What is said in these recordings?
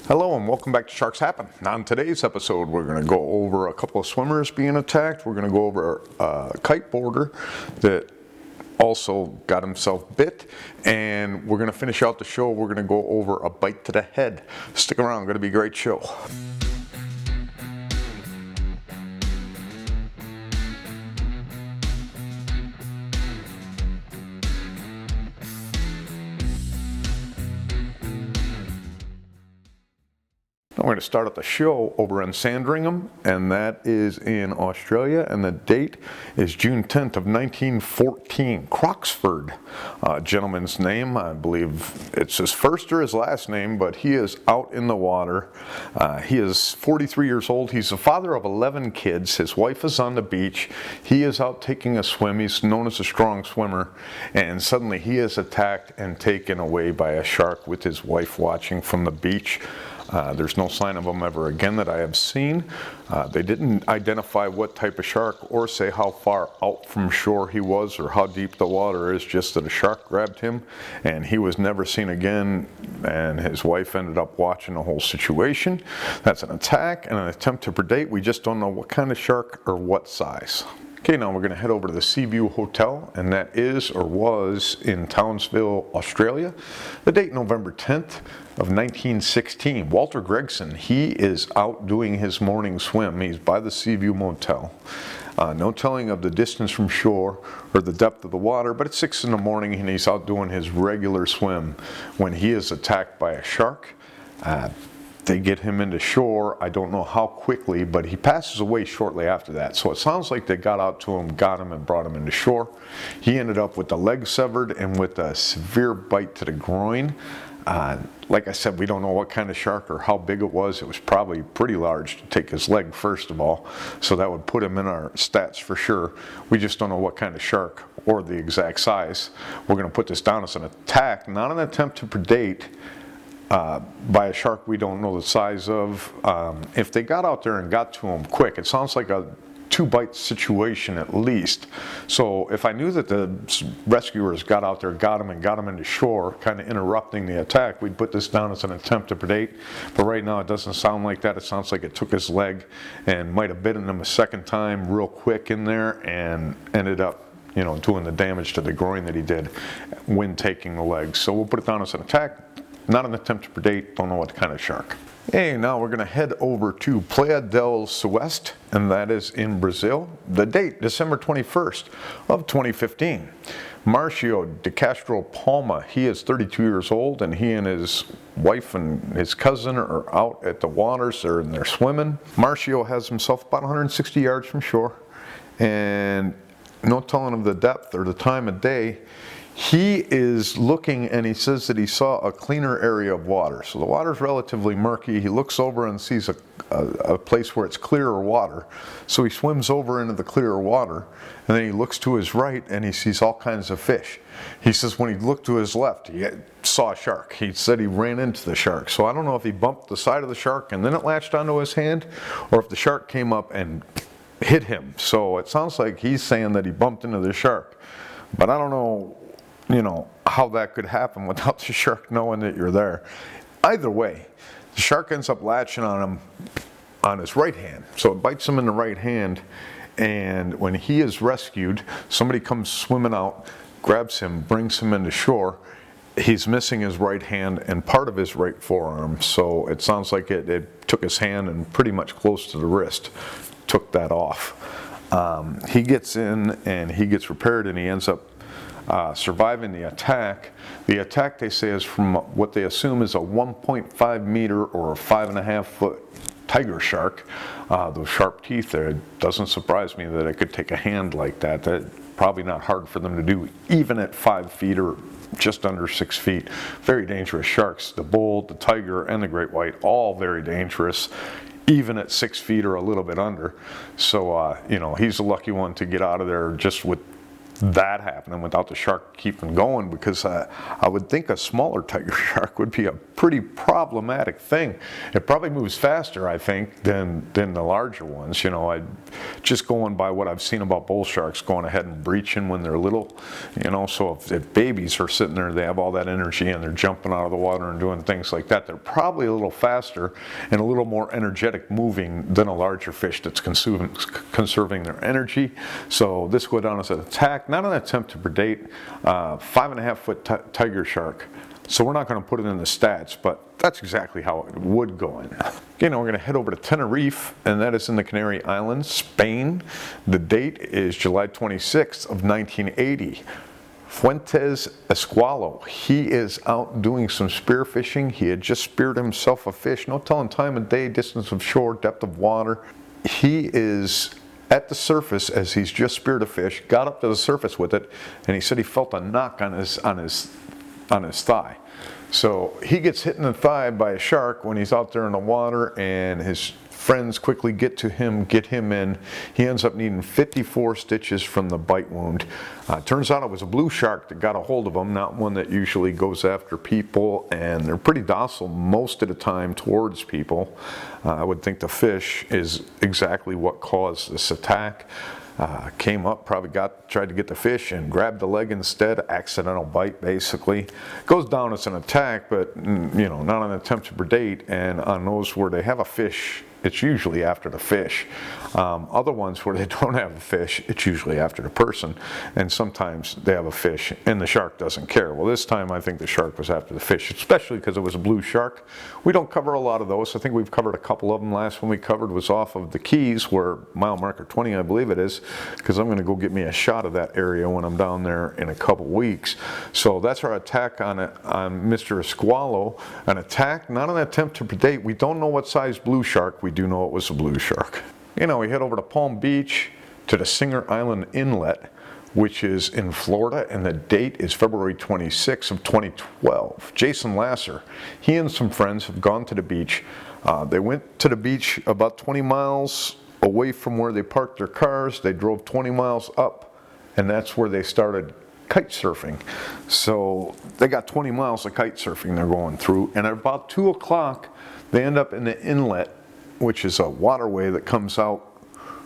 Hello and welcome back to Sharks Happen. Now in today's episode we're going to go over a couple of swimmers being attacked. We're going to go over a kiteboarder that also got himself bit, and we're going to finish out the show. We're going to go over a bite to the head. Stick around, going to be a great show. We're going to start at the show over in Sandringham, and that is in Australia, and the date is June 10th of 1914. Croxford, gentleman's name. I believe it's his first or his last name, but he is out in the water. He is 43 years old. He's the father of 11 kids. His wife is on the beach. He is out taking a swim. He's known as a strong swimmer, and suddenly he is attacked and taken away by a shark with his wife watching from the beach. There's no sign of him ever again that I have seen. They didn't identify what type of shark or say how far out from shore he was or how deep the water is, just that a shark grabbed him and he was never seen again, and his wife ended up watching the whole situation. That's an attack and an attempt to predate. We just don't know what kind of shark or what size. Okay, now we're going to head over to the Seaview Hotel, and that is or was in Townsville, Australia. The date, November 10th of 1916. Walter Greggson, he is out doing his morning swim. He's by the Seaview Motel. No telling of the distance from shore or the depth of the water, but it's 6 in the morning and he's out doing his regular swim when he is attacked by a shark. They get him into shore. I don't know how quickly, but he passes away shortly after that. So it sounds like they got out to him, got him, and brought him into shore. He ended up with the leg severed and with a severe bite to the groin. Like I said, we don't know what kind of shark or how big it was. It was probably pretty large to take his leg, first of all. So that would put him in our stats for sure. We just don't know what kind of shark or the exact size. We're going to put this down as an attack, not an attempt to predate. By a shark we don't know the size of. If they got out there and got to him quick, it sounds like a 2-bite situation at least. So if I knew that the rescuers got out there, got him, and got him into shore, kind of interrupting the attack, we'd put this down as an attempt to predate. But right now it doesn't sound like that. It sounds like it took his leg and might have bitten him a second time real quick in there and ended up, doing the damage to the groin that he did when taking the leg. So we'll put it down as an attack. Not an attempt to predate, don't know what kind of shark. Hey, now we're going to head over to Praia del Sueste, and that is in Brazil. The date, December 21st of 2015. Marcio de Castro, Palma, he is 32 years old, and he and his wife and his cousin are out at the waters, and they're swimming. Marcio has himself about 160 yards from shore, and no telling of the depth or the time of day. He is looking, and he says that he saw a cleaner area of water. So the water's relatively murky. He looks over and sees a place where it's clearer water. So he swims over into the clearer water, and then he looks to his right and he sees all kinds of fish. He says when he looked to his left, he saw a shark. He said he ran into the shark. So I don't know if he bumped the side of the shark and then it latched onto his hand, or if the shark came up and hit him. So it sounds like he's saying that he bumped into the shark. But I don't know, how that could happen without the shark knowing that you're there. Either way, the shark ends up latching on him on his right hand. So it bites him in the right hand, and when he is rescued, somebody comes swimming out, grabs him, brings him into shore. He's missing his right hand and part of his right forearm. So it sounds like it took his hand and pretty much close to the wrist, took that off. He gets in and he gets repaired, and he ends up surviving the attack. The attack, they say, is from what they assume is a 1.5 meter or a 5.5 foot tiger shark. Those sharp teeth there, it doesn't surprise me that it could take a hand like that. That's probably not hard for them to do, even at 5 feet or just under 6 feet. Very dangerous sharks. The bull, the tiger, and the great white, all very dangerous, even at 6 feet or a little bit under. So, he's the lucky one to get out of there just with that happening without the shark keeping going, because I would think a smaller tiger shark would be a pretty problematic thing. It probably moves faster, I think, than the larger ones. You know, just going by what I've seen about bull sharks going ahead and breaching when they're little, you know, so if babies are sitting there, they have all that energy and they're jumping out of the water and doing things like that, they're probably a little faster and a little more energetic moving than a larger fish that's conserving their energy. So this go down as an attack, not an attempt to predate. 5.5 foot tiger shark. So we're not going to put it in the stats, but that's exactly how it would go in. Okay, now we're going to head over to Tenerife, and that is in the Canary Islands, Spain. The date is July 26th of 1980. Fuentes Escualo, he is out doing some spear fishing. He had just speared himself a fish, no telling time of day, distance of shore, depth of water. He is at the surface as he's just speared a fish, got up to the surface with it, and he said he felt a knock on his thigh. So he gets hit in the thigh by a shark when he's out there in the water, and his friends quickly get to him, get him in. He ends up needing 54 stitches from the bite wound. Turns out it was a blue shark that got a hold of him, not one that usually goes after people, and they're pretty docile most of the time towards people. I would think the fish is exactly what caused this attack. Came up, probably tried to get the fish and grabbed the leg instead. Accidental bite, basically. Goes down as an attack, but you know, not an attempt to predate. And on those where they have a fish, it's usually after the fish. Other ones where they don't have a fish, it's usually after the person. And sometimes they have a fish and the shark doesn't care. Well, this time I think the shark was after the fish, especially because it was a blue shark. We don't cover a lot of those. I think we've covered a couple of them. Last one we covered was off of the Keys, where mile marker 20, I believe it is, because I'm going to go get me a shot of that area when I'm down there in a couple weeks. So that's our attack on Mr. Escualo. An attack, not an attempt to predate. We don't know what size blue shark. We do know it was a blue shark. You know, we head over to Palm Beach to the Singer Island Inlet, which is in Florida, and the date is February 26th of 2012. Jason Lasser, he and some friends have gone to the beach. They went to the beach about 20 miles away from where they parked their cars. They drove 20 miles up, and that's where they started kite surfing. So they got 20 miles of kite surfing they're going through, and at about 2 o'clock, they end up in the inlet, which is a waterway that comes out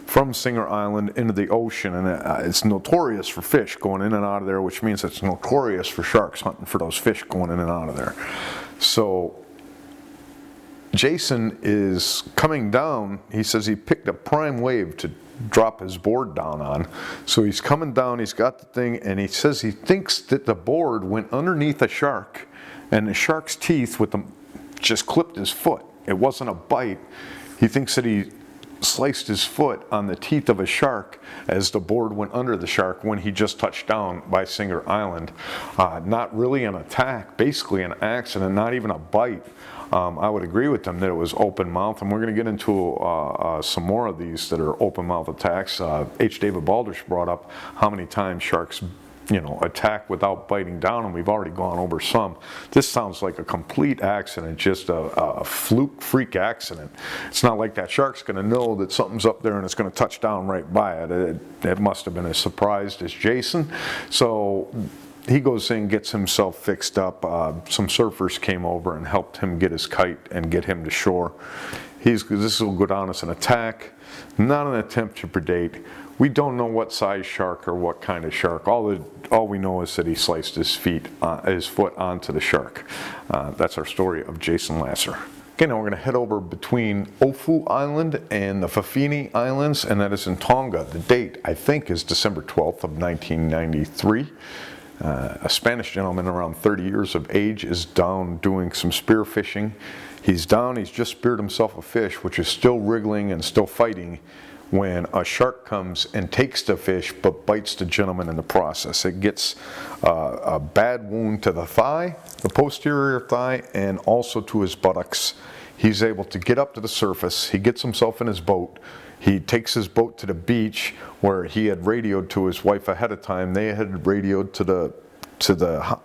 from Singer Island into the ocean, and it's notorious for fish going in and out of there, which means it's notorious for sharks hunting for those fish going in and out of there. So Jason is coming down. He says he picked a prime wave to drop his board down on. So he's coming down, he's got the thing, and he says he thinks that the board went underneath a shark, and the shark's teeth just clipped his foot. It wasn't a bite. He thinks that he sliced his foot on the teeth of a shark as the board went under the shark when he just touched down by Singer Island. Not really an attack, basically an accident, not even a bite. I would agree with them that it was open mouth, and we're going to get into some more of these that are open mouth attacks. H. David Baldrige brought up how many times sharks, you know, attack without biting down, and we've already gone over some. This sounds like a complete accident, just a fluke freak accident. It's not like that shark's going to know that something's up there and it's going to touch down right by it. It must have been as surprised as Jason. So he goes in, gets himself fixed up. Some surfers came over and helped him get his kite and get him to shore. This will go down as an attack, not an attempt to predate. We don't know what size shark or what kind of shark. All we know is that he sliced his foot onto the shark. That's our story of Jason Lasser. Okay, now we're going to head over between Ofu Island and the Fafini Islands, and that is in Tonga. The date, I think, is December 12th of 1993. A Spanish gentleman around 30 years of age is down doing some spear fishing. He's down, he's just speared himself a fish, which is still wriggling and still fighting, when a shark comes and takes the fish but bites the gentleman in the process. It gets a bad wound to the thigh, the posterior thigh, and also to his buttocks. He's able to get up to the surface. He gets himself in his boat. He takes his boat to the beach where he had radioed to his wife ahead of time. They had radioed to the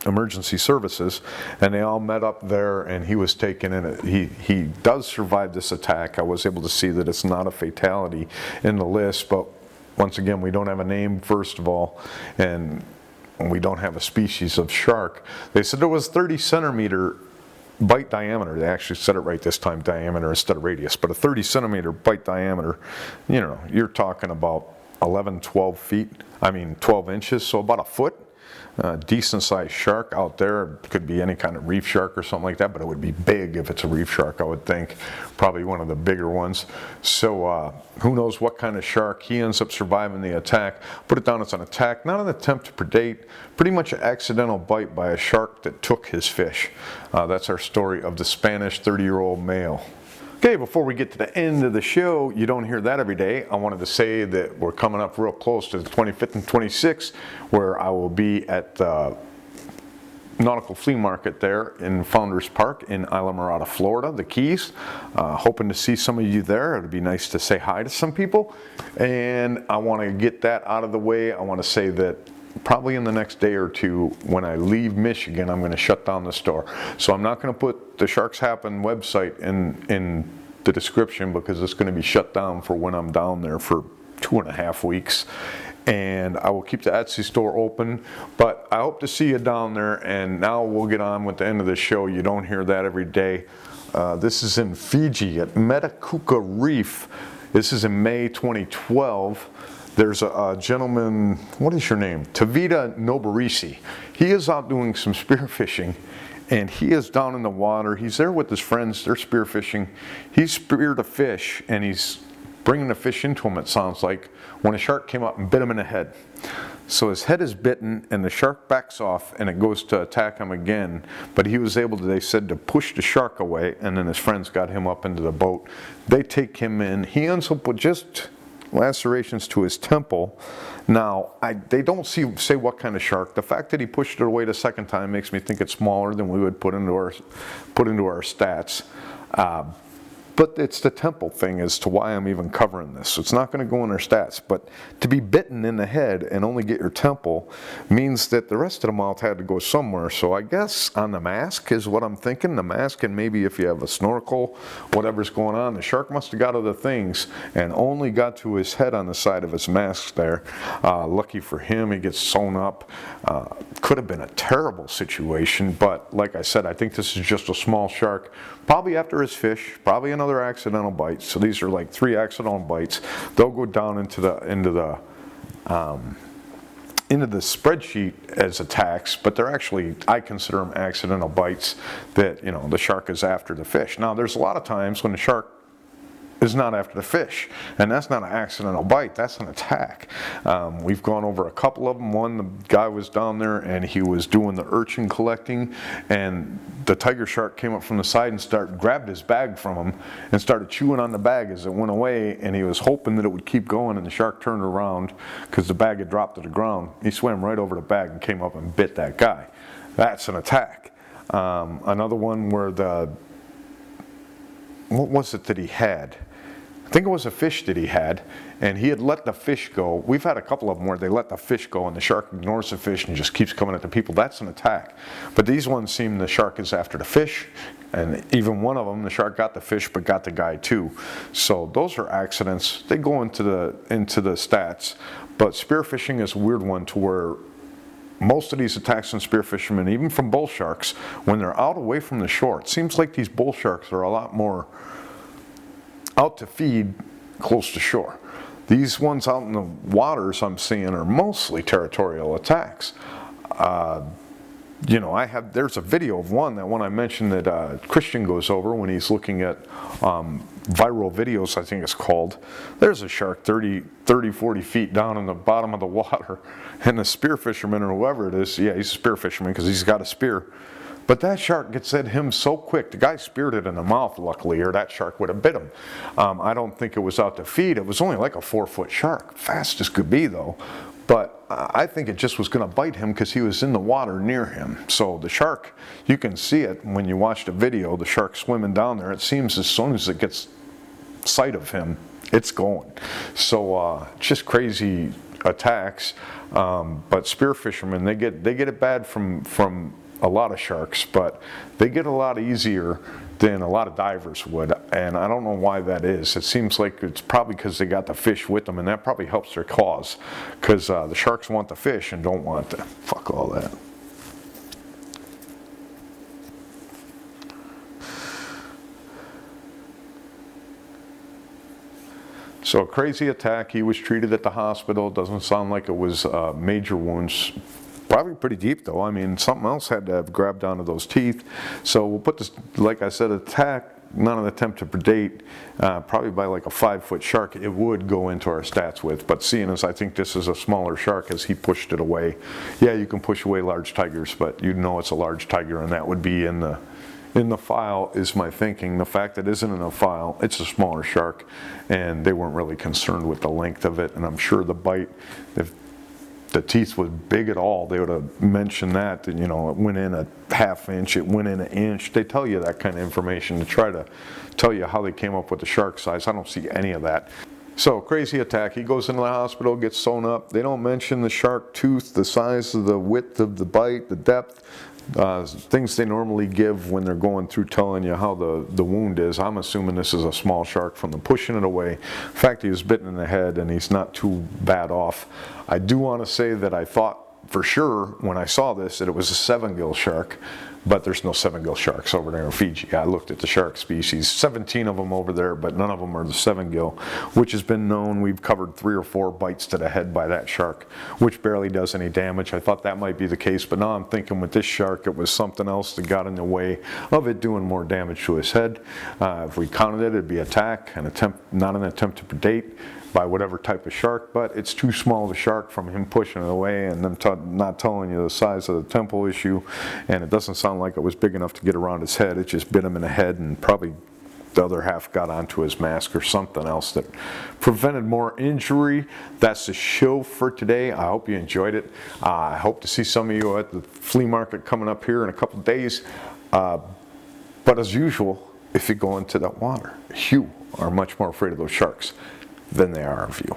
emergency services, and they all met up there, and he was taken in it. He does survive this attack. I was able to see that it's not a fatality in the list, but once again, we don't have a name, first of all, and we don't have a species of shark. They said there was 30 centimeter bite diameter. They actually said it right this time, diameter instead of radius, but a 30 centimeter bite diameter. You know, you're talking about 11, 12 feet, 12 inches, so about a foot. Decent sized shark out there. Could be any kind of reef shark or something like that, but it would be big if it's a reef shark, I would think. Probably one of the bigger ones. So who knows what kind of shark. He ends up surviving the attack. Put it down as an attack, not an attempt to predate, pretty much an accidental bite by a shark that took his fish. That's our story of the Spanish 30-year-old male. Okay, before we get to the end of the show, you don't hear that every day. I wanted to say that we're coming up real close to the 25th and 26th, where I will be at the Nautical Flea Market there in Founders Park in Islamorada, Florida, the Keys. Hoping to see some of you there. It would be nice to say hi to some people. And I want to get that out of the way. I want to say that probably in the next day or two, when I leave Michigan, I'm going to shut down the store. So I'm not going to put the Sharks Happen website in the description, because it's going to be shut down for when I'm down there for 2.5 weeks. And I will keep the Etsy store open, but I hope to see you down there. And now we'll get on with the end of the show. You don't hear that every day. This is in Fiji at Metakuka Reef. This is in May 2012. There's a gentleman, what is your name? Tevita Naborisi. He is out doing some spearfishing, and he is down in the water. He's there with his friends, they're spearfishing. He speared a fish, and he's bringing the fish into him, it sounds like, when a shark came up and bit him in the head. So his head is bitten, and the shark backs off, and it goes to attack him again. But he was able to, they said, to push the shark away, and then his friends got him up into the boat. They take him in. He ends up with just lacerations to his temple. Now, they don't say what kind of shark. The fact that he pushed it away the second time makes me think it's smaller than we would put into our stats. But it's the temple thing as to why I'm even covering this. So it's not going to go in our stats. But to be bitten in the head and only get your temple means that the rest of the mouth had to go somewhere. So I guess on the mask is what I'm thinking. The mask, and maybe if you have a snorkel, whatever's going on, the shark must have got other things and only got to his head on the side of his mask there. Lucky for him, he gets sewn up. Could have been a terrible situation, but like I said, I think this is just a small shark. Probably after his fish, probably another accidental bite. So these are like 3 accidental bites. They'll go down into the spreadsheet as attacks, but they're actually, I consider them accidental bites that, you know, the shark is after the fish. Now, there's a lot of times when the shark is not after the fish, and that's not an accidental bite, that's an attack. We've gone over a couple of them. One, the guy was down there and he was doing the urchin collecting, and the tiger shark came up from the side and grabbed his bag from him and started chewing on the bag as it went away, and he was hoping that it would keep going, and the shark turned around because the bag had dropped to the ground. He swam right over the bag and came up and bit that guy. That's an attack. Another one where what was it that he had? I think it was a fish that he had, and he had let the fish go. We've had a couple of them where they let the fish go and the shark ignores the fish and just keeps coming at the people. That's an attack. But these ones seem the shark is after the fish, and even one of them, the shark got the fish but got the guy too. So those are accidents. They go into the stats. But spearfishing is a weird one to where most of these attacks on spearfishermen, even from bull sharks, when they're out away from the shore, it seems like these bull sharks are a lot more out to feed close to shore. These ones out in the waters I'm seeing are mostly territorial attacks. You know, there's a video of one I mentioned that Christian goes over when he's looking at viral videos, I think it's called. There's a shark 30, 40 feet down in the bottom of the water, and the spear fisherman or whoever it is, yeah, he's a spear fisherman because he's got a spear. But that shark gets at him so quick. The guy speared it in the mouth, luckily, or that shark would have bit him. I don't think it was out to feed. It was only like a 4-foot shark. Fast as could be, though. But I think it just was going to bite him because he was in the water near him. So the shark, you can see it when you watch the video, the shark swimming down there. It seems as soon as it gets sight of him, it's going. So just crazy attacks. But spear fishermen, they get it bad from a lot of sharks, but they get a lot easier than a lot of divers would, and I don't know why that is. It seems like it's probably because they got the fish with them, and that probably helps their cause, because the sharks want the fish and don't want the fuck all that. So crazy attack. He was treated at the hospital. Doesn't sound like it was major wounds. Probably pretty deep though. I mean, something else had to have grabbed onto those teeth. So we'll put this, like I said, attack, not an attempt to predate, probably by like a 5-foot shark, it would go into our stats with. But seeing as I think this is a smaller shark, as he pushed it away. Yeah, you can push away large tigers, but you know it's a large tiger, and that would be in the file, is my thinking. The fact that it isn't in the file, it's a smaller shark, and they weren't really concerned with the length of it. And I'm sure the bite, if the teeth was big at all, they would have mentioned that, and you know, it went in a ½ inch, it went in an inch. They tell you that kind of information to try to tell you how they came up with the shark size. I don't see any of that. So crazy attack. He goes into the hospital, gets sewn up. They don't mention the shark tooth, the size of the width of the bite, the depth. Things they normally give when they're going through telling you how the wound is. I'm assuming this is a small shark from the pushing it away. In fact, he was bitten in the head and he's not too bad off. I do want to say that I thought for sure when I saw this that it was a 7-gill shark, but there's no 7-gill sharks over there in Fiji. I looked at the shark species, 17 of them over there, but none of them are the 7-gill, which has been known. We've covered 3 or 4 bites to the head by that shark, which barely does any damage. I thought that might be the case, but now I'm thinking with this shark, it was something else that got in the way of it doing more damage to his head. If we counted it, it'd be attack, an attempt, not an attempt to predate by whatever type of shark, but it's too small of a shark from him pushing it away and them not telling you the size of the temple issue, and it doesn't sound like it was big enough to get around his head. It just bit him in the head, and probably the other half got onto his mask or something else that prevented more injury. That's the show for today. I hope you enjoyed it. I hope to see some of you at the flea market coming up here in a couple of days, but as usual, if you go into that water, you are much more afraid of those sharks than they are of you.